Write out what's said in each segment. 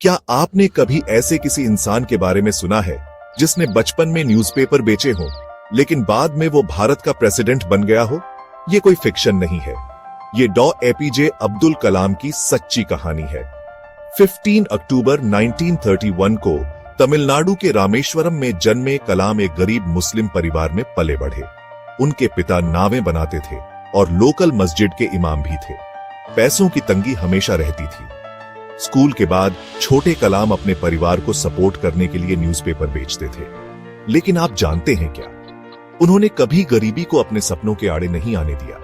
क्या आपने कभी ऐसे किसी इंसान के बारे में सुना है जिसने बचपन में न्यूज़पेपर बेचे हों, लेकिन बाद में वो भारत का प्रेसिडेंट बन गया हो? ये कोई फिक्शन नहीं है, ये डॉ एपीजे अब्दुल कलाम की सच्ची कहानी है। 15 अक्टूबर 1931 को तमिलनाडु के रामेश्वरम में जन्मे कलाम एक गरीब मुस्लिम परिवार में पले बढ़े। उनके पिता नावें बनाते थे और लोकल मस्जिद के इमाम भी थे। पैसों की तंगी हमेशा रहती थी। स्कूल के बाद छोटे कलाम अपने परिवार को सपोर्ट करने के लिए न्यूज़पेपर बेचते थे। लेकिन आप जानते हैं क्या, उन्होंने कभी गरीबी को अपने सपनों के आड़े नहीं आने दिया।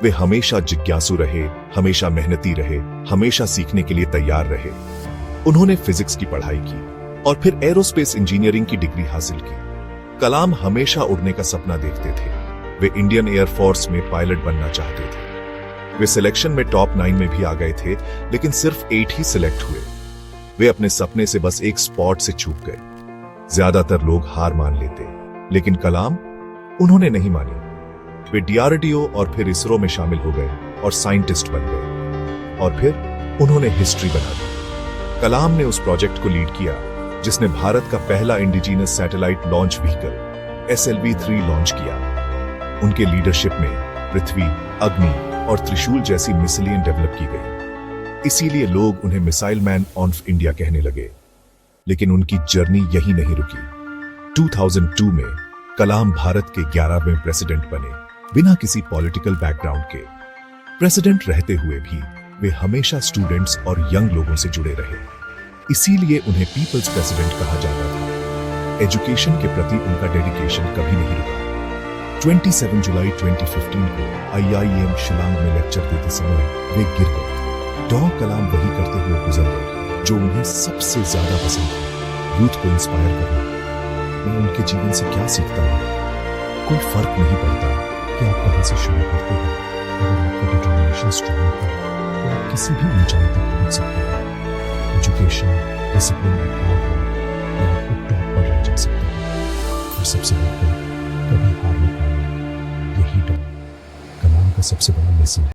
वे हमेशा जिज्ञासु रहे, हमेशा मेहनती रहे, हमेशा सीखने के लिए तैयार रहे। उन्होंने फिजिक्स की पढ़ाई की और फिर एरोस्पेस इंजीनियरिंग की डिग्री हासिल की। कलाम हमेशा उड़ने का सपना देखते थे। वे इंडियन एयरफोर्स में पायलट बनना चाहते थे। वे सिलेक्शन में टॉप 9 में भी आ गए थे, लेकिन सिर्फ 8 ही सिलेक्ट हुए। वे अपने सपने से बस एक स्पॉट से चूक गए। ज्यादातर लोग हार मान लेते, लेकिन कलाम, उन्होंने नहीं मानी। वे डीआरडीओ और फिर इसरो में शामिल हो गए और साइंटिस्ट बन गए, और फिर उन्होंने हिस्ट्री बना दी। कलाम ने उस प्रोजेक्ट को लीड किया जिसने भारत का पहला indigenous satellite launch vehicle SLV-3 launch किया। उनके लीडरशिप में पृथ्वी, अग्नि और त्रिशूल जैसी मिसाइलें डेवलप की गई। इसीलिए लोग उन्हें मिसाइल मैन ऑफ इंडिया कहने लगे। लेकिन उनकी जर्नी यही नहीं रुकी। 2002 में कलाम भारत के 11वें प्रेसिडेंट बने, बिना किसी पॉलिटिकल बैकग्राउंड के। प्रेसिडेंट रहते हुए भी वे हमेशा स्टूडेंट्स और यंग लोगों से जुड़े रहे। इसीलिए उन्हें पीपल्स प्रेसिडेंट कहा जाता था। एजुकेशन के प्रति उनका डेडिकेशन कभी नहीं रुका। 27 जुलाई 2015 को IIM शिलांग में लेक्चर देते समय वे गिर गए। डॉ कलाम वही करते हुए गुजर गए जो उन्हें सबसे ज्यादा पसंद था, यूथ को इंस्पायर करना। मैं उनके जीवन से क्या सीखता हूँ? कोई फर्क नहीं पड़ता कि आप कहां से शुरू करते हैं। अगर आपका डिटरमिनेशन स्ट्रांग है तो आप किसी भी ऊंचाई तक पहुंच सकते हैं। एजुकेशन, डिसिप्लिन रखा हो तो आपको टॉप पर ले जा सकते हैं। और सबसे बढ़कर कभी हार नहीं पाना। यही डॉ कलाम का सबसे बड़ा मिशन है।